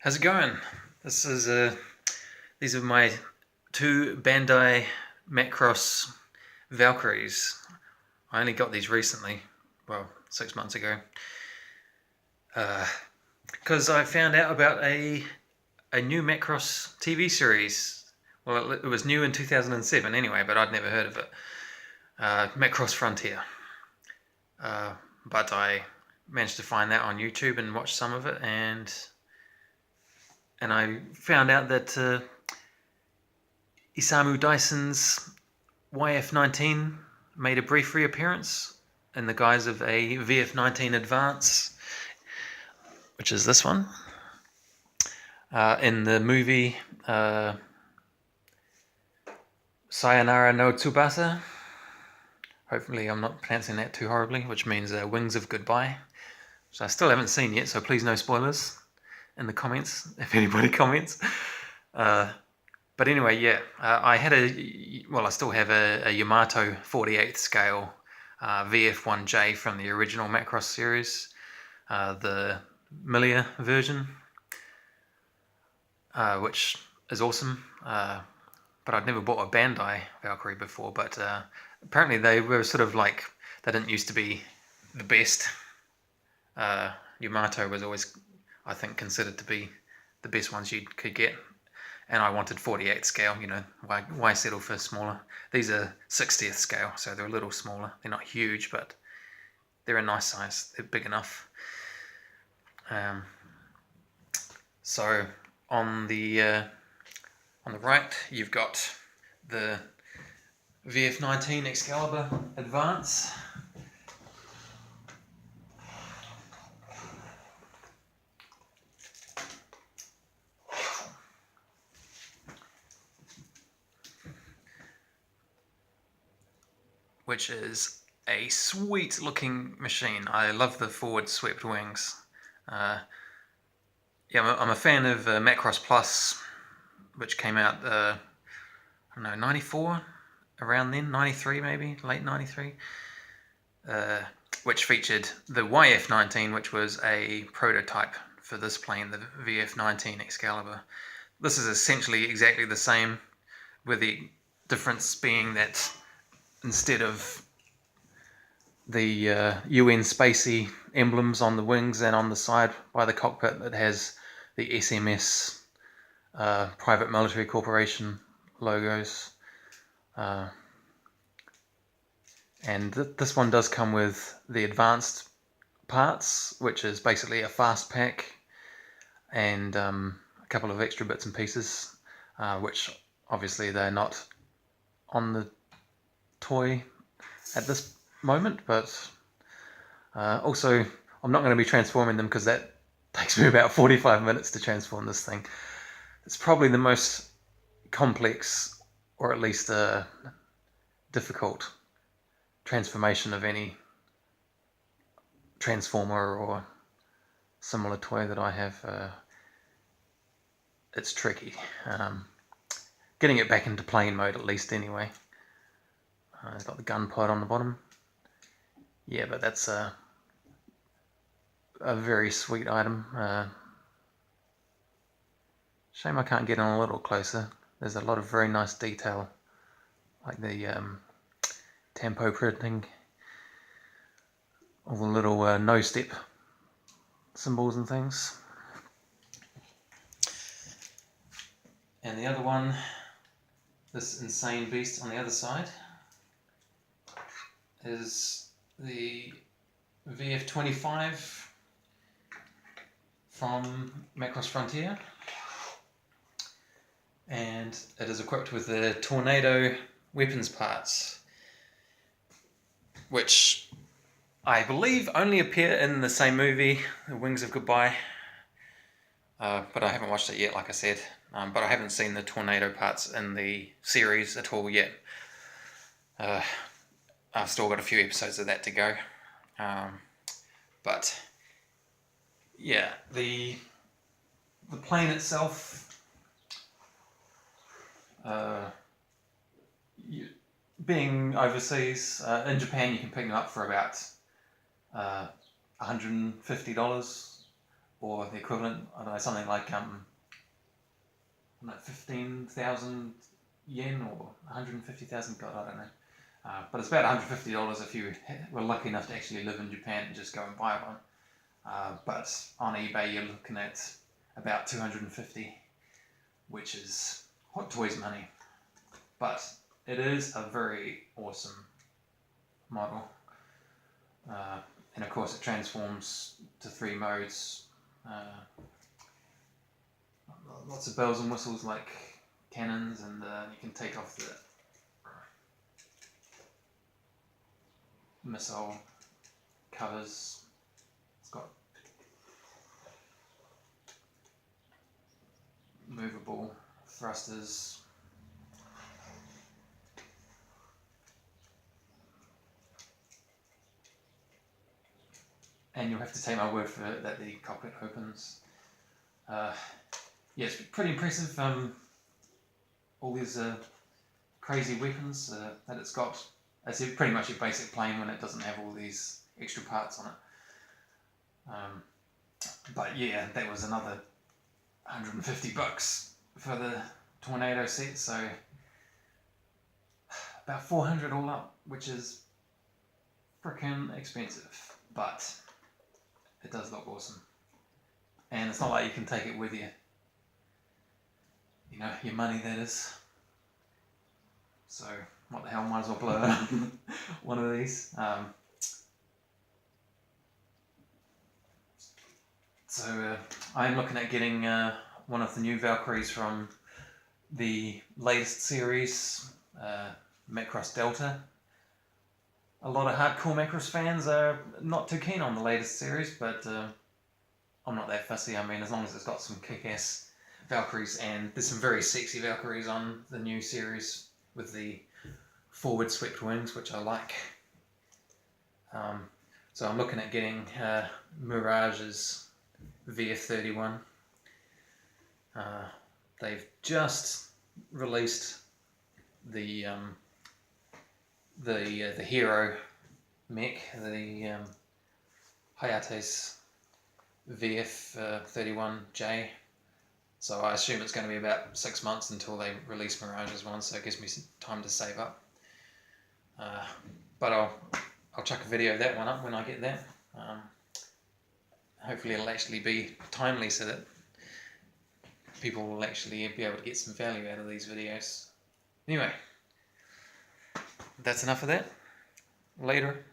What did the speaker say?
How's it going? This is these are my two Bandai Macross Valkyries. I only got these recently, well, 6 months ago, because I found out about a new Macross TV series. Well, it was new in 2007 anyway, but I'd never heard of it. Macross Frontier, but I managed to find that on YouTube and watch some of it, and I found out that Isamu Dyson's YF-19 made a brief reappearance in the guise of a VF-19 Advance, which is this one, in the movie Sayonara No Tsubasa. Hopefully I'm not pronouncing that too horribly, which means Wings of Goodbye, which I still haven't seen yet, so please no spoilers in the comments, if anybody comments. But anyway, yeah, I still have a Yamato 48th scale VF-1J from the original Macross series, the Milia version, which is awesome. But I'd never bought a Bandai Valkyrie before, but apparently they were sort of like, they didn't used to be the best. Yamato was always, I think, considered to be the best ones you could get. And I wanted 48 scale, you know, why settle for smaller? These are 60th scale, so they're a little smaller. They're not huge, but they're a nice size. They're big enough. So on the right, you've got the VF-19 Excalibur Advance. Which is a sweet looking machine. I love the forward swept wings. Yeah, I'm a fan of Macross Plus, which came out, I don't know, 94? Around then, 93 maybe, late 93. Which featured the YF-19, which was a prototype for this plane, the VF-19 Excalibur. This is essentially exactly the same, with the difference being that instead of the UN spacey emblems on the wings and on the side by the cockpit, it has the SMS Private Military Corporation logos. And this one does come with the advanced parts, which is basically a fast pack and a couple of extra bits and pieces, which obviously they're not on the toy at this moment, but also I'm not going to be transforming them because that takes me about 45 minutes to transform this thing. It's probably the most complex, or at least difficult transformation of any transformer or similar toy that I have. It's tricky. Getting it back into plane mode at least anyway. It's got the gun pod on the bottom. Yeah, but that's a very sweet item. Shame I can't get on a little closer. There's a lot of very nice detail, like the tempo printing, all the little no-step symbols and things. And the other one, this insane beast on the other side, is the VF-25 from Macross Frontier, and it is equipped with the Tornado weapons parts, which I believe only appear in the same movie, The Wings of Goodbye, but I haven't watched it yet, like I said, but I haven't seen the Tornado parts in the series at all yet. I've still got a few episodes of that to go. But yeah, the plane itself, being overseas, in Japan you can pick them up for about $150 or the equivalent. I don't know, something like 15,000 yen or 150,000. God, I don't know. But it's about $150 if you were lucky enough to actually live in Japan and just go and buy one. But on eBay you're looking at about 250, which is Hot Toys money. But it is a very awesome model. And of course it transforms to 3 modes. Lots of bells and whistles like cannons, and you can take off the missile covers. It's got movable thrusters. And you'll have to take my word for it that the cockpit opens. Yeah, it's pretty impressive. All these crazy weapons that it's got. It's pretty much your basic plane when it doesn't have all these extra parts on it. But yeah, that was another $150 for the Tornado set, so about 400 all up, which is freaking expensive, but it does look awesome. And it's not like you can take it with you. You know, your money, that is. So, what the hell, might as well blow it up. One of these. So, I'm looking at getting one of the new Valkyries from the latest series, Macross Delta. A lot of hardcore Macross fans are not too keen on the latest series, but I'm not that fussy. I mean, as long as it's got some kick-ass Valkyries, and there's some very sexy Valkyries on the new series with the forward swept wings, which I like. So I'm looking at getting Mirage's VF-31. They've just released the hero mech, the Hayate's VF-31J. So I assume it's going to be about 6 months until they release Mirage's one, so it gives me some time to save up. But I'll chuck a video of that one up when I get that. Hopefully it'll actually be timely so that people will actually be able to get some value out of these videos. Anyway, that's enough of that. Later.